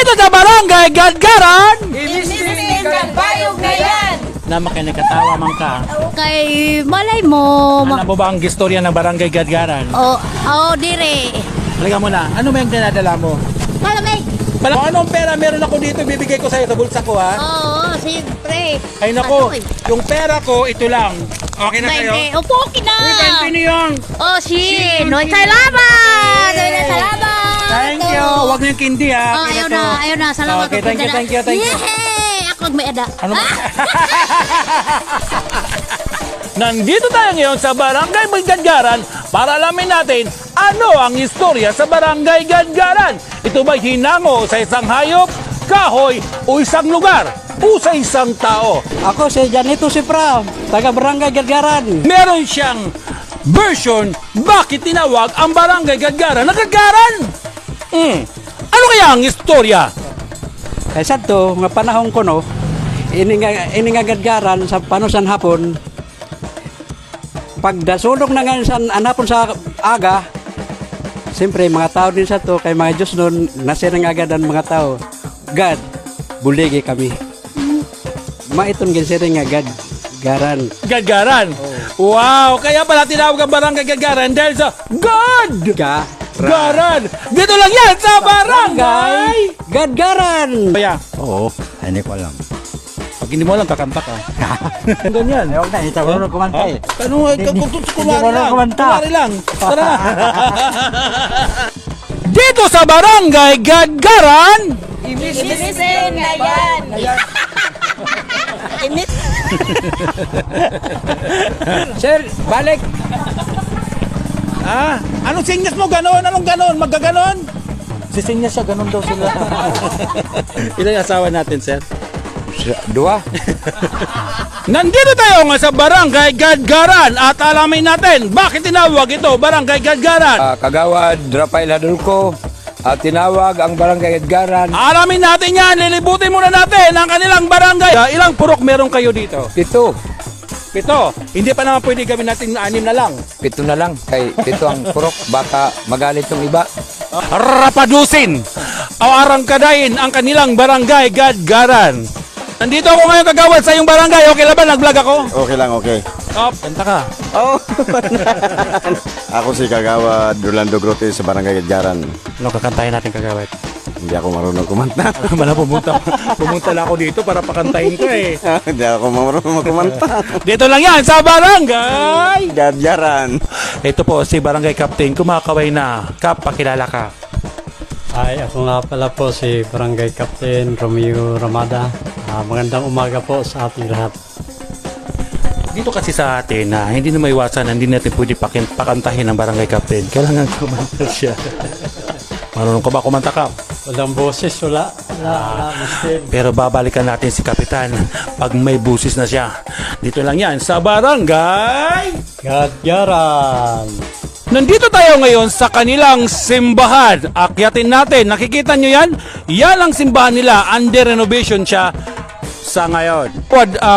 Dito sa Barangay Gadgaran! Imbisitin kang bayog na yan! Na makinagkatawa man ka. Kay malay mo. Alam mo ba ang istorya ng Barangay Gadgaran? Dire. Halika mo na. Ano ba yung dinadala mo? Malamig. Anong pera meron ako dito, bibigay ko sa'yo sa bulsa ko, ha? Oo, siyempre. Ay nako, yung pera ko, ito lang. Okay na kayo? Opo, okay na. Uy, 20 na yan. Oh, Noy, salamat. Salamat. Thank you. Huwag niyo yung kindi, ha? Oh, ayaw na. Salamat. Okay, thank you. Yay! Ako may ada. Ano ba? Nandito tayo ngayon sa Barangay Gadgaran para alamin natin ano ang istorya sa Barangay Gadgaran. Ito ba hinango sa isang hayop, kahoy o isang lugar o sa isang tao? Ako si Janito Sipra, taga Barangay Gadgaran. Meron siyang version bakit tinawag ang Barangay Gadgaran na Gadgaran. Ano kaya ang istorya? Kaysa to, nga panahon ko no, ini nga Gadgaran sa panusan hapon, pagdasulog na nga sa anapon sa aga, siyempre mga tao din sa to, kay mga Diyos noon, nasirang agad ang mga tao. God, buligi kami. Maiton ginsiring nga Gadgaran. Gadgaran. Wow, kaya pala tinawag ang Barangay Gadgaran dahil sa God! Garan! Dito lang yan sa Barangay Gadgaran! Kaya, Oo, hindi ko alam. pag hindi mo alam, kakanta ka. Ganyan. Huwag na, ito ko kumanta eh. Ano, kumari lang. Tara na. Dito sa Barangay Gadgaran, Imbisitin na yan! Sir, balik! anong sinyas mo? Ganon? Anong ganon? Magkaganon? Sisinyas siya, ganon daw sila. Ilan yung asawa natin, sir? Dua? Nandito tayo nga sa Barangay Gadgaran at alamin natin bakit tinawag ito Barangay Gadgaran. Kagawad Rafael Hadulco at tinawag ang Barangay Gadgaran. Alamin natin yan, lilibutin muna natin ang kanilang barangay. Ilang purok meron kayo dito? 7. 7. Hindi pa naman pwede gawin natin 6 na lang. 7 na lang. Kay 7 ang purok. Baka magalit yung iba. Rapadusin o arangkadain ang kanilang Barangay Gadgaran. Nandito ako ngayon kagawad sa iyong barangay. Okay lang ba? Nag-vlog ako? Okay lang, okay. Kanta ka. Oh. Ako si Kagawad Rolando Grote sa Barangay Gadgaran. Ano kakantahin natin kagawad? Hindi ako marunong kumanta. Mala pumunta lang ako dito para pakantahin ka eh. Hindi ako marunong kumanta. Dito lang yan sa Barangay Gadgaran. Ito po si Barangay Captain. Kumakaway na. Kap, pakilala ka. Ay, ako nga pala po si Barangay Captain Romeo Ramada. Magandang umaga po sa ating lahat. Dito kasi sa atin na hindi na maiwasan, hindi natin pwede pakantahin ang Barangay Captain. Kailangan kumanta siya. Marunong ko ba kumanta ka? Walang boses, wala. Mister. Pero babalikan natin si Kapitan pag may busis na siya. Dito lang yan sa Barangay Gadgaran. Nandito tayo ngayon sa kanilang simbahan. Akyatin natin. Nakikita nyo yan? Yan ang simbahan nila. Under renovation siya sa ngayon.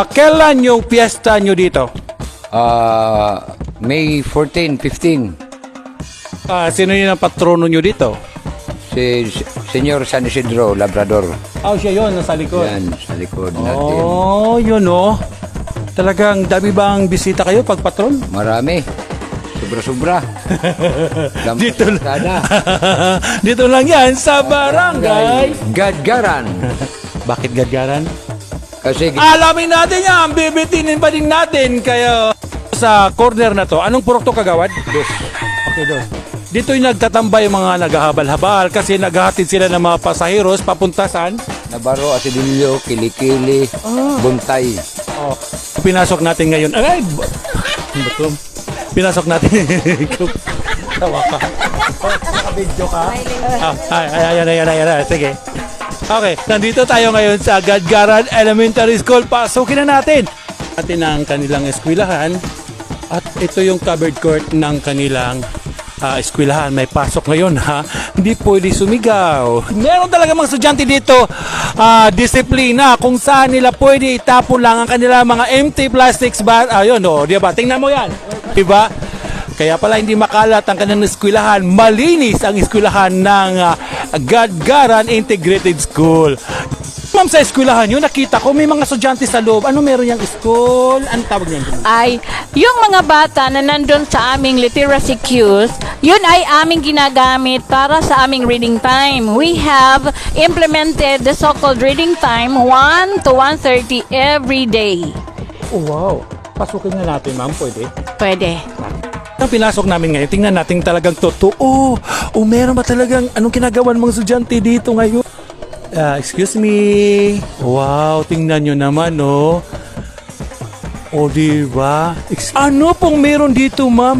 Kailan yung fiesta nyo dito? May 14, 15. Sino yun ang patrono nyo dito? Si Senyor San Isidro Labrador. Siya yun, nasa likod. Yan, sa likod natin. Oh, yun oh. Talagang dami bang bisita kayo pag patron? Marami. Sobra-sobra. Dito lang. Sana. Dito lang yan sa Barangay. Gadgaran. Bakit Gadgaran? Kasi Alamin natin yan. Bibitinin pa din natin kayo. Sa corner na to, anong purok to kagawad? Okay, doon. Dito yung nagtatambay yung mga naghahabal-habal kasi naghahatid sila ng mga pasaheros papunta saan? Nabaro, Asidillo, Kilikili, Buntay. Pinasok natin ngayon. Ay! Batlom. Pinasok natin. Tawa ka. Naka-video ka? Ayan. Sige. Okay, nandito tayo ngayon sa Gadgaran Elementary School. Pasukin na natin. Natin ang kanilang eskwelahan. At ito yung covered court ng kanilang eskwelahan. May pasok ngayon ha. Hindi pwede sumigaw. Meron talaga mga estudyante dito disiplina kung saan nila pwede itapon lang ang kanilang mga empty plastics bag. Ayun diba? Tingnan mo yan. Diba? Kaya pala hindi makalat ang kanilang eskwelahan. Malinis ang eskwelahan ng Gadgaran Integrated School. Ma'am, sa eskwelahan yun, nakita ko may mga estudyante sa loob. Ano meron yung school? Ano tawag niyan? Ay, yung mga bata na nandun sa aming literacy queues, yun ay aming ginagamit para sa aming reading time. We have implemented the so-called reading time 1 to 1:30 every day. Oh, wow. Pasukin na natin, ma'am. Pwede? Pwede. Ang pinasok namin ngayon, tingnan natin talagang totoo. O meron ba talagang anong kinagawa ng mga estudyante dito ngayon? Excuse me. Wow, tingnan nyo naman, no? O, diba? Ano pong meron dito, ma'am?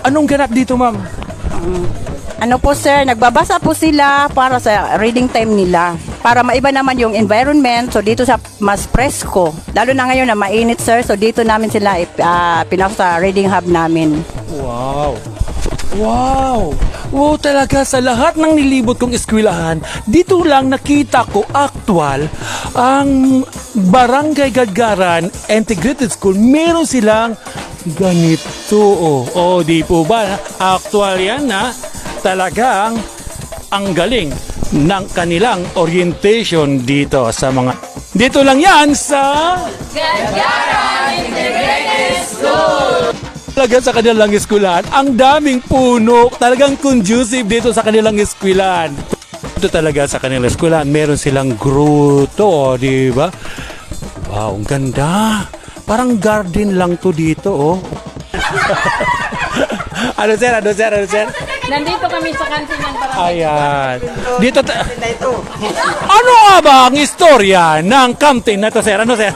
Anong ganap dito, ma'am? Ano po sir, nagbabasa po sila para sa reading time nila. Para maiba naman yung environment, so dito sa mas presko. Lalo na ngayon na mainit sir, so dito namin sila pinasok sa reading hub namin. Wow. Wow! Wow talaga, sa lahat ng nilibot kong eskwelahan, dito lang nakita ko actual ang Barangay Gadgaran Integrated School. Meron silang ganito. Oh, di po ba? Actual yan na talagang ang galing ng kanilang orientation dito sa mga... Dito lang yan sa... Gadgaran Integrated School! Talaga sa kanilang eskwelahan, ang daming puno, talagang conducive dito sa kanilang eskwelahan. Ito talaga sa kanilang eskwelahan, meron silang gruto, di ba? Wow, ang ganda. Parang garden lang to dito, oh. Ano sir? Nandito kami sa kantin ng barangay. Ayan. Dito ano nga ba ang istorya ng kantin na to, sir? Ano, sir?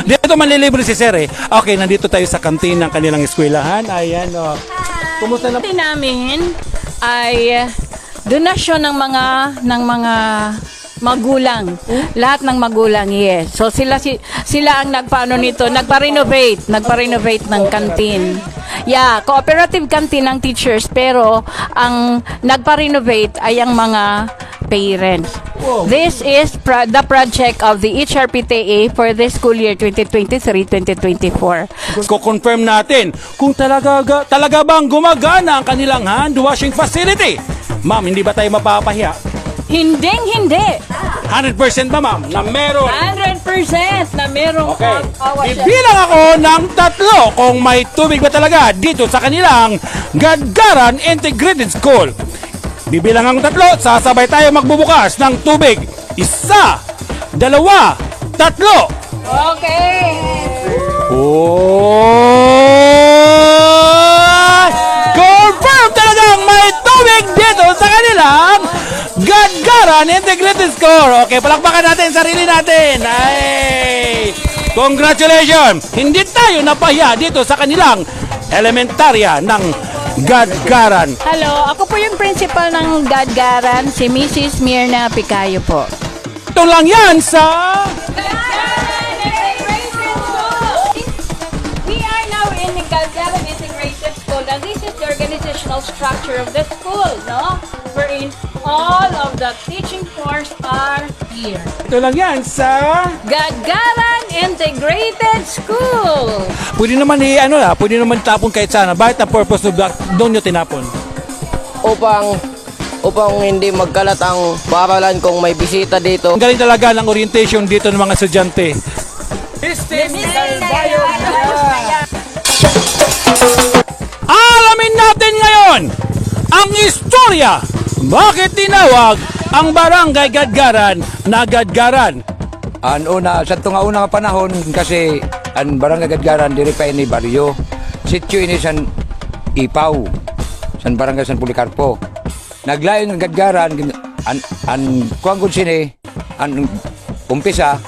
Dito manlilibre si sir, eh. Okay, nandito tayo sa kantin ng kanilang eskwelahan. Ayan, oh. Kumusta na? Kantin namin ay donasyon ng mga magulang. Lahat ng magulang, yes. So sila ang nagpaano nito, nagpa-renovate ng kantin. Yeah, cooperative canteen ng teachers, pero ang nagpa-renovate ay ang mga parents. Wow. This is the project of the HRPTA for this school year 2023-2024. Ko-confirm natin kung talaga bang gumagana ang kanilang hand washing facility. Ma'am, hindi ba tayo mapapahiya? Hindi. 100% ba, ma'am, na meron? 100% na merong Okay. awa siya. Bibilang ako ng 3 kung may tubig ba talaga dito sa kanilang Gadgaran Integrated School. Bibilang ang 3, sasabay tayo magbubukas ng tubig. 1, 2, 3. Okay. Oh! Confirm talagang may tubig dito sa kanilang Gadgaran Integrated School. Okay, palakpakan natin sarili natin. Ay! Congratulations! Hindi tayo napahiya dito sa kanilang elementarya ng Gadgaran. Hello, ako po yung principal ng Gadgaran, si Mrs. Mirna Picayo po. Ito lang yan sa... We are now in the Gadgaran Integrated School, and this is the organizational structure of the school, no? Wherein all of the teaching force are here. Ito lang yan sa... Gadgaran Integrated School. Pwede naman pwede naman tapon kahit sana. Bakit ang purpose of that doon nyo tinapon? upang hindi magkalat ang paaralan kung may bisita dito. Ang galing talaga ng orientation dito ng mga estudyante. Alamin natin ngayon ang istorya. Bakit tinawag ang Barangay Gadgaran na Gadgaran? Ang una, sa tunga unang panahon, kasi ang Barangay Gadgaran, diri pa ini baryo. Sityo ini san Ipaw, san Barangay San Policarpo. Naglayon ng Gadgaran, kuwang kung sini, ang umpisa,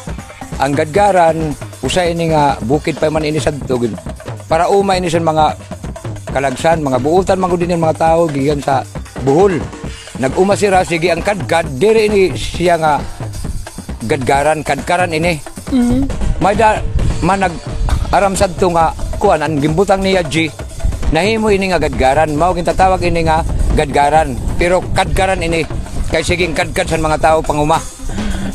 ang Gadgaran, usay ini nga, bukid pa man ini sa tugid. Para umay ini sa mga kalagsan, mga buutan, mga din mga tao, gigan sa buhol. Nag-uma sira, sige ang kadkad, diri ini siya nga Gadgaran, kadkaran ini. May nag-aram sa ito nga, kuan, ang gimbutang niya G, nahimo ini nga Gadgaran, mao gintatawag ini nga Gadgaran, pero kadkaran ini, kay siging kadkad sa mga tao panguma.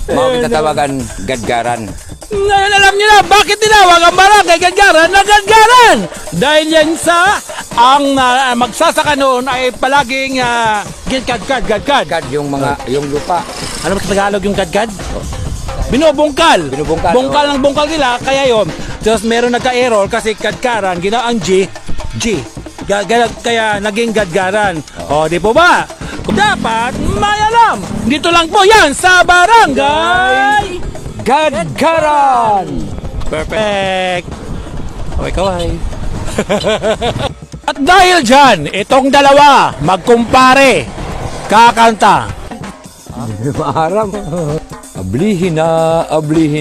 Mao ginatawagan Gadgaran. Ngayon alam niyo na bakit tinawag ang Barangay Gadgaran na Gadgaran? Dahil yan sa ang magsasaka noon ay palaging gadgad. Kad yung mga, yung lupa. Ano ba sa Tagalog yung gadgad? Binubungkal. Binubungkal, Bungkal ng bungkal nila, kaya yun. Tapos meron nagka-error kasi gadgaran, ginawa ang G. Kaya naging gadgaran. O, di po ba? Dapat may alam. Dito lang po yan sa Barangay Gadgaran! Perfect. Kaway. At dahil dyan, itong dalawa, magkumpare, kakanta. Maaram. Ablihin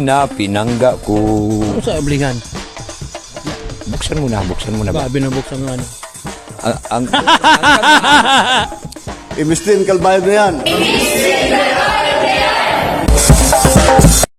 na, pinangga ko. Ano sa ablihan? Buksan mo na ba? Ba, binubuksan mo ano? Ang Imistin kalbayad na yan.